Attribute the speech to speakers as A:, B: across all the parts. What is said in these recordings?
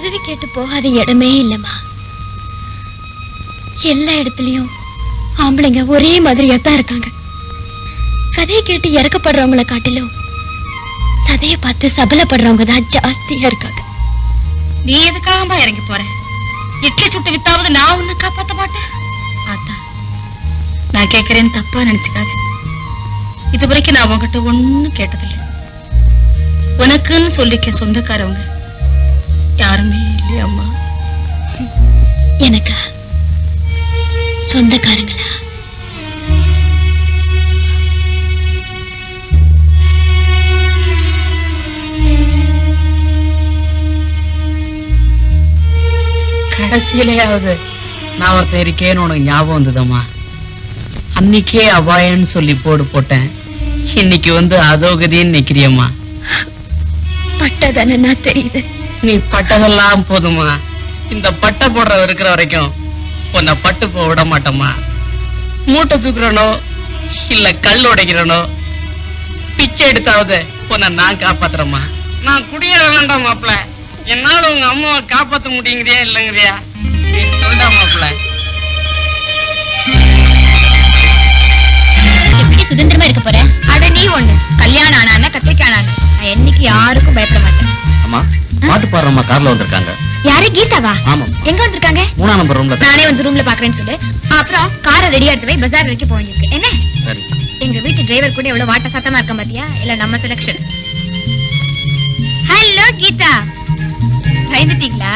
A: உதவி கேட்டு போகாத இடமே இல்லம்மா. எல்லா இடத்துலயும் ஆம்பளைங்க ஒரே மாதிரியா தான் இருக்காங்க. கதையை கேட்டு இறக்கப்படுறவங்களை காட்டிலும் சதையை பார்த்து சபலப்படுறவங்க தான் ஜாஸ்தியா இருக்காங்க.
B: நீ எதுக்காகமா இறங்கி போற? இட்லி சுட்டு வித்தாவது நான் உன்னை காப்பாத்த மாட்டேன். ஆத்தா, நான் கேட்கிறேன்னு தப்பா நினைச்சுக்காது. இது வரைக்கும் நான் உன்கிட்ட ஒண்ணும் கேட்டதில்லை. உனக்குன்னு சொல்லிக்க சொந்தக்காரவங்க யாருமே இல்லையா அம்மா?
A: எனக்கா சொந்தக்காரங்களா?
C: கடைசியிலேயாவது நான் ஒருத்தன் இருக்கேன்னு உனக்கு ஞாபகம் வந்ததம்மா. அன்னைக்கே அபாயன்னு சொல்லி போட்டேன். இன்னைக்கு வந்து அதோகதின்னு நிக்கிறியம்மா.
A: பட்டதானே நான் தெரியுது.
C: நீ பட்டதெல்லாம் போதுமா. இந்த பட்டை போடுற இருக்கிற வரைக்கும் உன்னை பட்டு போக விட மாட்டோமா. மூட்டை தூக்குறனோ இல்ல கல் உடைக்கிறனோ பிச்சை எடுத்தாவது உன்னை நான் காப்பாத்துறேம்மா. நான் குடியேற வேண்டாம் மாப்பிள்ள. என்னால உங்க அம்மாவை காப்பாத்த முடியுங்கிறியா இல்லைங்கிறியா நீ சொல்டா மாப்பிள்ள.
B: எப்படி சுதந்திரமா இருக்க போற? அட நீ ஒண்ணு கல்யாணம் ஆனா கத்திரிக்கான நான் என்னைக்கு யாருக்கும் பயப்பட மாட்டேன்.
D: அம்மா பாட்டு பாடுறம்மா கார்ல வந்திருக்காங்க.
B: யாரு? கீதாவா?
D: ஆமா.
B: எங்க வந்திருக்காங்க?
D: 3ஆம் நம்பர் ரூம்ல.
B: நானே வந்து ரூம்ல பாக்குறேன்னு சொல்லு. அப்புறம் காரை ரெடியா எடுத்து போய் பஜார் வரைக்கும் போயிருக்கு. என்ன
D: சரி.
B: எங்க வீட்டு டிரைவர் கூட எவ்வளவு வாட்ட சத்தமா இருக்க பாத்தியா? இல்ல நம்ம செலக்ஷன். ஹலோ கீதா, பயந்துட்டீங்களா?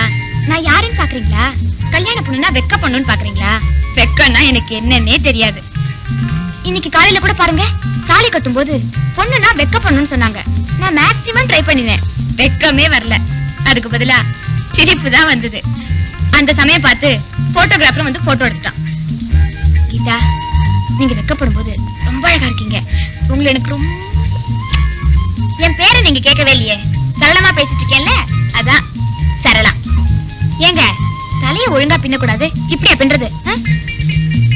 B: நான் யாருன்னு பாக்குறீங்களா? கல்யாணம் பொண்ணுன்னா வெக்க பொண்ணுன்னு பாக்குறீங்களா? வெக்கன்னா எனக்கு என்னன்னே தெரியாது. இன்னைக்கு காலையில கூட பாருங்க, தாலி கட்டும் போது பொண்ணுன்னா வெக்க பொண்ணுன்னு சொன்னாங்க. நான் மேக்ஸிமம் ட்ரை பண்ணினேன், வெக்கமே வரல. அதுக்கு பதிலா சிரிப்பு தான் வந்தது. அந்த சமயம் பார்த்து போட்டோகிராஃபர் வந்து போட்டோ எடுத்துட்டான். கீதா, நீங்க வெக்கப்படும் போது ரொம்ப அழகா இருக்கீங்க. உங்களை எனக்கு ரொம்ப... என் பேரை நீங்க கேட்கவே இல்லையே. சரளமா பேசிட்டு இருக்கேன்ல, அதான் சரளா. ஏங்க தலையை ஒழுங்கா பின்னக்கூடாது, இப்படியா பின்றது?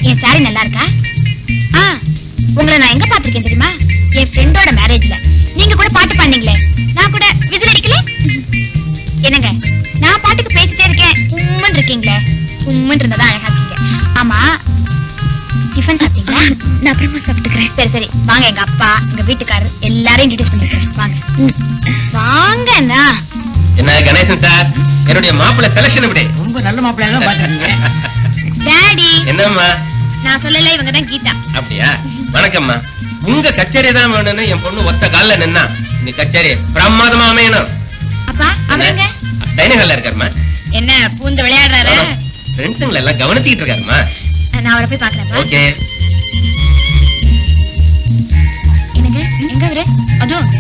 B: என் சாரி நல்லா இருக்கா? உங்களை நான் எங்க பாத்திருக்கேன் தெரியுமா? என் ஃப்ரெண்டோட மேரேஜ்ல. நீங்க கூட பாட்டு பாடுனீங்களே, நான் கூட விசில் அடிக்கல. என்னங்க, நான் பாட்டுக்கு பேசிட்டே இருக்கேன், உம்மன் இருக்கீங்களே. உம்மன் இருந்தாதான் அழகா இருக்கீங்க. ஆமா, டிஃபன் சாப்பிட்டீங்களா?
A: நான் அப்புறமா சாப்பிட்டுக்கிறேன்.
B: சரி சரி வாங்க, எங்க அப்பா எங்க வீட்டுக்காரர் எல்லாரையும் இன்ட்ரோடியூஸ் பண்ணிக்கிறேன். வாங்க வாங்கண்ணா.
D: என்ன கணேசன் சார், என்னுடைய மாப்பிள்ளை செலக்ஷன் எப்படி?
C: ரொம்ப நல்ல மாப்பிள்ளையா தான் பாக்குறீங்க.
B: டாடி,
D: என்னம்மா?
B: நான் சொல்லல, இவங்க தான் கீதா.
D: அப்படியா? வணக்கம்மா. உங்க கச்சேரி தான் வேணும்னு என் பொண்ணு ஒத்த கால்ல நின்னா இந்த கச்சேரி பிரமாதமா அமையணும்.
B: அப்பா அவருங்க
D: டைனிங் ஹால்ல இருக்காருமா.
B: என்ன பூந்து விளையாடுறாரு?
D: ஃப்ரெண்ட்ஸுங்களை எல்லாம் கவனிச்சுக்கிட்டு இருக்காருமா.
B: நான் அவரை போய் பாக்குறேன்.
D: ஓகே.
B: என்னங்க, எங்க அவரு? அதுவும்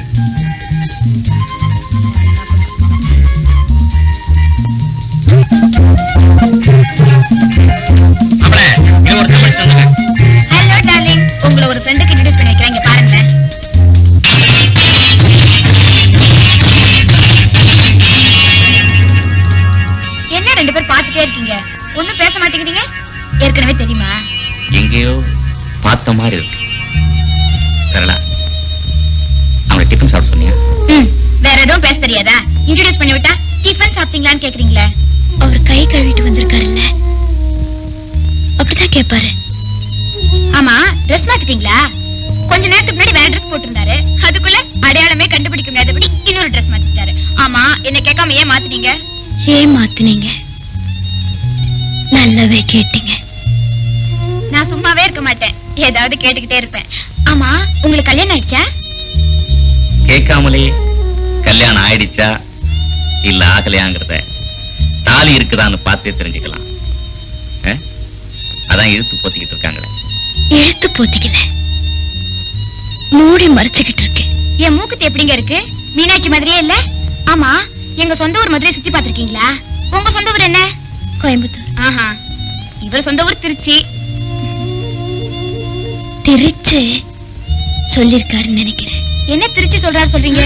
B: ஹலோ டார்லிங், உங்களை ஒரு ஃப்ரெண்டுக்கு இன்ட்ரோடியூஸ் பண்ணி வைக்கிறேன். இங்க பாருங்களேன். என்ன ரெண்டு பேர் பாத்துட்டே இருக்கீங்க, ஒண்ணும் பேச மாட்டேங்கிறீங்க? ஏற்கனவே தெரியுமா?
D: எங்கேயோ பார்த்த மாதிரி இருக்கு. சரளா, அவனை டிஃபன் சாப்பிட சொன்னியா?
B: வேற எதுவும் பேச தெரியாதா? இன்ட்ரோடியூஸ் பண்ணி விட்டா டிஃபன் சாப்பிட்டீங்களான்னு கேக்குறீங்களே.
A: அவர் கை கழுவிட்டு வந்திருக்காருல்ல, அப்படிதான் கேட்பாரு.
B: ஆமா, ட்ரெஸ் மாத்திட்டீங்களா? கொஞ்ச நேரத்துக்கு முன்னாடி வேற ட்ரெஸ் போட்டிருந்தாரு, அதுக்குள்ள அடையாளமே கண்டுபிடிக்க முடியாதபடி இன்னொரு ட்ரெஸ் மாத்திட்டாரு. ஆமா, என்ன கேட்காம ஏன் மாத்தினீங்க?
A: ஏன் மாத்தினீங்க? நல்லாவே கேட்டீங்க.
B: நான் சும்மாவே இருக்க மாட்டேன், ஏதாவது கேட்டுக்கிட்டே இருப்பேன். ஆமா, உங்களுக்கு கல்யாணம் ஆயிடுச்சா?
D: கேட்காமலே கல்யாணம் ஆயிடுச்சா இல்ல ஆகலையாங்கிறத தாலி இருக்குதான்னு பார்த்தே தெரிஞ்சுக்கலாம். அதான் இழுத்து போத்திக்கிட்டு இருக்காங்களே.
A: இழுத்து போத்திக்கல, மூடி மறைச்சுக்கிட்டு இருக்கு.
B: என் மூக்குத்தி எப்படிங்க இருக்கு? மீனாட்சி மாதிரியே இல்ல? ஆமா, எங்க சொந்த ஊர் மதுரை சுத்தி பாத்திருக்கீங்களா? உங்க சொந்த ஊர் என்ன?
A: கோயம்புத்தூர்.
B: ஆஹா, இவர் சொந்த ஊர் திருச்சி.
A: திருச்சி சொல்லிருக்காருன்னு நினைக்கிறேன்.
B: என்ன திருச்சி சொல்றாரு சொல்றீங்க?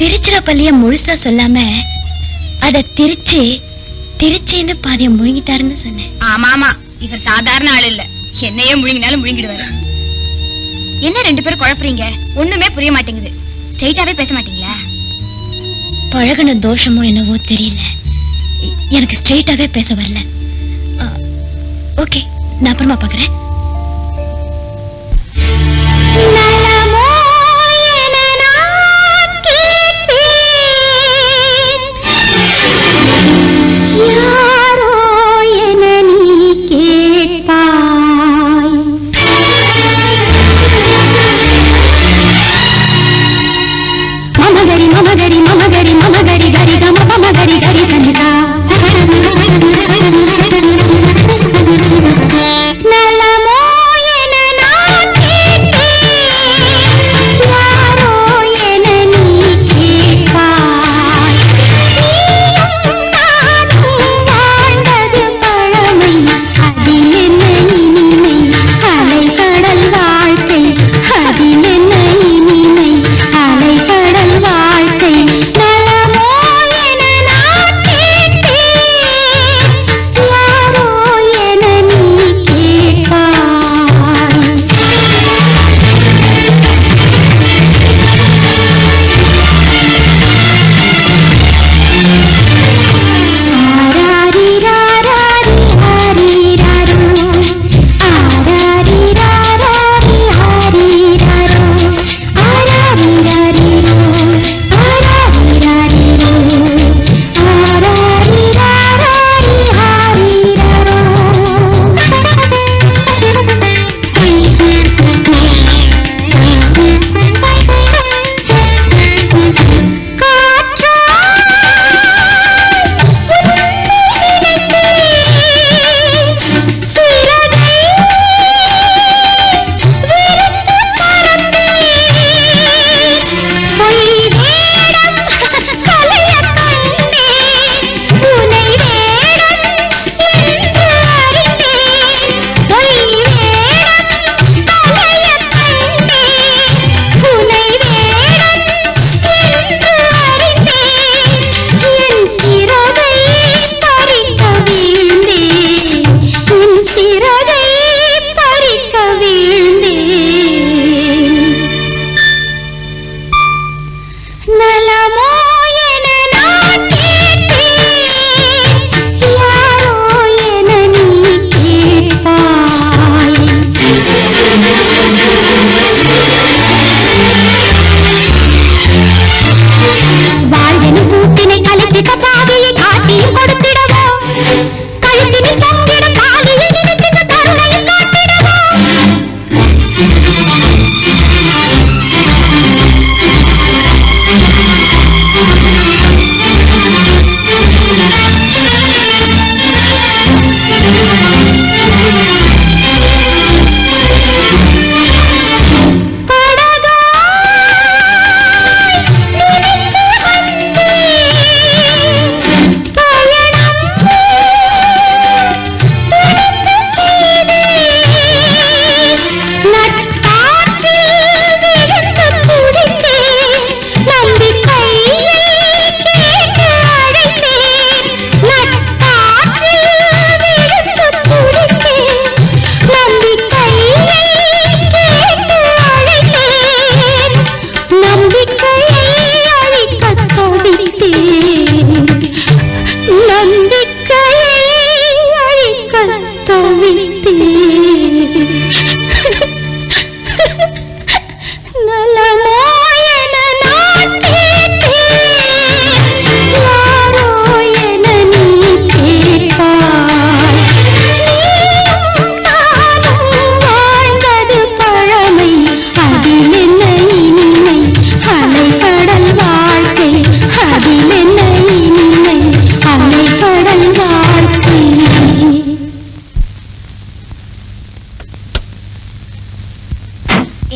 A: திருச்சிராப்பள்ளிய முழுசா சொல்லாம அத திருச்சின்னு பாதிய முழுங்கிட்டாருன்னு சொன்னேன்.
B: ஆமா ஆமா, இவர் சாதாரண ஆள் இல்ல, என்னையே முழுங்கினாலும் முழுங்கிடுவாரு. என்ன ரெண்டு பேரும் குழப்பறீங்க? ஒண்ணுமே புரிய மாட்டேங்குது. ஸ்ட்ரைட்டாவே பேச மாட்டீங்களா?
A: பழகுன தோஷமோ என்னவோ தெரியல, எனக்கு ஸ்ட்ரெயிட்டாவே பேச வரல. ஓகே, நான் அப்புறமா பாக்குறேன்.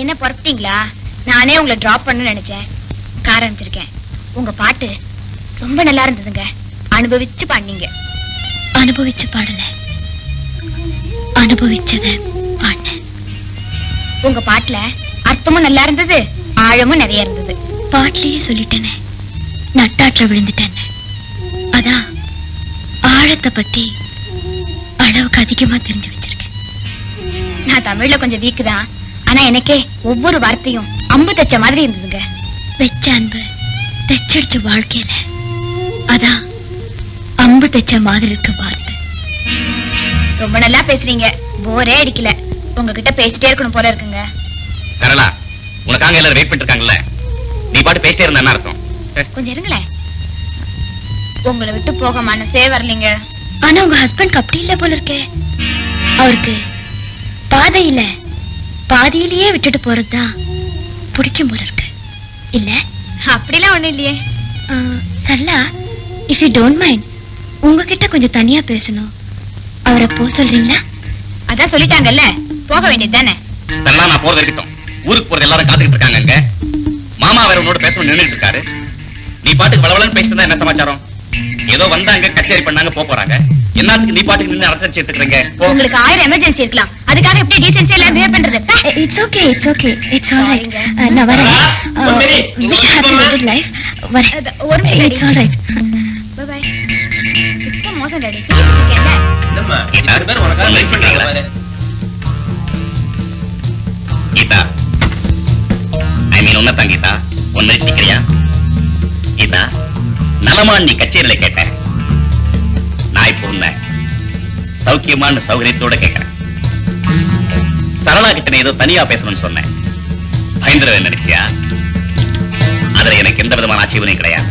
B: என்ன புறப்பட்டீங்களா? நானே உங்களை டிராப் பண்ண நினைச்சேன். கார் அனுப்பிச்சிருக்கேன். உங்க பாட்டு ரொம்ப நல்லா இருந்ததுங்க. அனுபவிச்சு பாடினீங்க.
A: அனுபவிச்சு பாடல, அனுபவிச்சத பாடினேன்.
B: உங்க பாட்டுல அர்த்தமும் நல்லா இருந்தது, ஆழமும் நிறைய இருந்தது.
A: பாட்டிலேயே சொல்லிட்டேனே, நட்டாற்ற விழுந்துட்டேன். அதான் ஆழத்தை பத்தி அளவுக்கு அதிகமா தெரிஞ்சு வச்சிருக்கேன்.
B: நான் தமிழ்ல கொஞ்சம் வீக்கு தான். ஆனா எனக்கே ஒவ்வொரு வார்த்தையும் அம்பு தச்ச மாதிரி இருந்ததுங்க.
A: வெச்ச அன்பு தைச்சடிச்ச வாழ்க்கையில அதான் அம்பு தைச்ச மாதிரி இருக்கு வார்த்தை.
B: ரொம்ப நல்லா பேசுறீங்க, போரே அடிக்கல. உங்ககிட்ட பேசிட்டே இருக்கணும் போல இருக்குங்க.
E: சரளா, உனக்காக எல்லாரும் வெயிட் பண்ணிட்டு இருக்காங்கல்ல, நீ பாட்டு பேசிட்டே இருந்தா என்ன அர்த்தம்?
B: கொஞ்சம் இருங்களேன். உங்களை விட்டு போக மனசே வரலீங்க.
A: ஆனா உங்க ஹஸ்பண்ட் அப்படி இல்ல போல இருக்கே. அவருக்கு பாதையில பாதியிலேயே விட்டுட்டு போறதுதான் பிடிக்கும் போல இருக்கு இல்ல?
B: அப்படிலாம் ஒண்ணும் இல்லையே.
A: Sarala, if you don't mind, உங்ககிட்ட கொஞ்சம் தனியா பேசணும். அவரை போ சொல்றீங்களா?
B: அதான் சொல்லிட்டாங்கல்ல, போக வேண்டியது தானே.
E: சரளா, நான் போறது இருக்கட்டும். ஊருக்கு போறது எல்லாரும் காத்துக்கிட்டு இருக்காங்க. அங்க மாமா வேற உன்னோட பேசணும்னு நின்றுட்டு இருக்காரு. நீ பாட்டுக்கு வளவலன்னு பேசிட்டு இருந்தா என்ன சமாச்சாரம்? ஏதோ வந்தாங்க, கச்சேரி பண்ணாங்க, போறாங்க. என்னத்துக்கு நீ பாட்டுக்கு நின்று அரட்டை எடுத்துக்கிறீங்க?
B: உங்களுக்கு 1000 எமர்ஜென்சி இருக்கலாம், அதுக்காக எப்படி டீசென்சி எல்லாம் பிஹேவ் பண்றது?
A: It's okay, it's okay, it's alright. நான் வரேன். Wish happy wedding life. வரேன்.
B: ஒரு நிமிஷம்.
A: It's alright.
B: Bye bye. சுத்த மோசம் டாடி. இருக்கேன்ல.
D: என்னம்மா, ரெண்டு பேரும் உனக்காக வெயிட் பண்றாங்களா?
E: கீதா, ஐ மீன் உன்னதான் கீதா, ஒன்னு நிக்கிறியா? கீதா, நலமான் நீ கச்சேரியில கேட்ட, நான் இப்போ உன்னை சௌக்கியமான சௌகரியத்தோட கேட்கிறேன். சரளா கிட்ட ஏதோ தனியா பேசணும்னு சொன்னேன். பயந்துருவேன் நினைச்சியா? அதுல எனக்கு எந்த விதமான ஆட்சேபனையும் கிடையாது.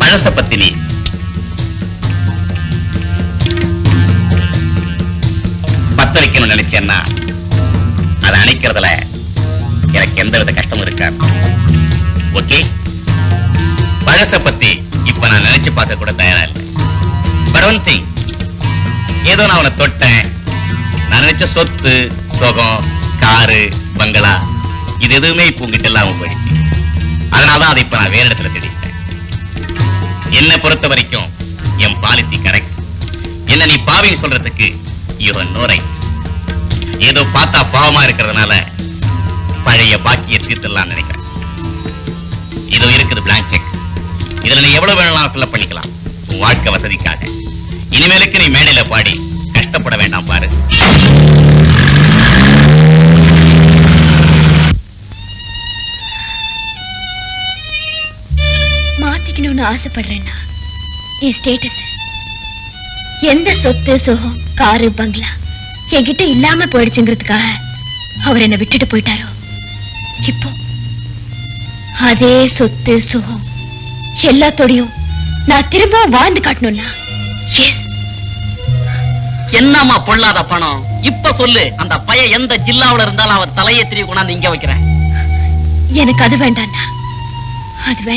E: பழச பத்தி நீ பத்த வைக்கணும்னு நினைச்சேன்னா அதை அணைக்கிறதுல எனக்கு எந்த வித கஷ்டமும் இருக்காது. ஓகே, பழச பத்தி இப்ப நான் நினைச்சு பார்க்க கூட தயாரா இல்லை. பட் ஒன் திங், ஏதோ நான் அவனை தொட்டேன், நான் நினைச்ச சொத்து சுகம் காரு பங்களா இது எதுவுமே இப்ப உங்ககிட்ட இல்லாம போயிடுச்சு. அதனாலதான் அதை இப்ப நான் வேற இடத்துல தேடிட்டேன். என்னை பொறுத்த வரைக்கும் என் பாலிசி கரெக்ட். என்ன நீ பாவின்னு சொல்றதுக்கு யூ ஹேவ் நோ ரைட். ஏதோ பார்த்தா பாவமா இருக்கிறதுனால பழைய பாக்கிய தீர்த்தலாம் நினைக்கிறேன். இதோ இருக்குது பிளாங்க் செக். இதுல நீ எவ்வளவு வேணாலும் ஃபில்அப் பண்ணிக்கலாம் உன் வாழ்க்கை வசதிக்காக. இனிமேலுக்கு நீ மேடையில பாடி கஷ்டப்பட வேண்டாம் பாரு.
A: மாத்திக்கணும்னு ஆசைப்படுறேன்னா என் ஸ்டேட்டஸ், எந்த சொத்து சுகம் காரு பங்களா என்கிட்ட இல்லாம போயிடுச்சுங்கிறதுக்காக அவர் என்னை விட்டுட்டு போயிட்டாரோ, இப்போ அதே சொத்து சுகம் எல்லாத்தோடையும் நான் திரும்ப வாழ்ந்து காட்டணும்னா எஸ்.
C: என்னம்மா பொல்லாத பணம்? இப்ப சொல்லு, அந்த பையன் எந்த ஜில்லாவுல இருந்தாலும் அவன் தலையை திரி கொண்டாந்து இங்க வைக்கிறேன்.
A: எனக்கு அது வேண்டாம்னா அது வேண்டாம்.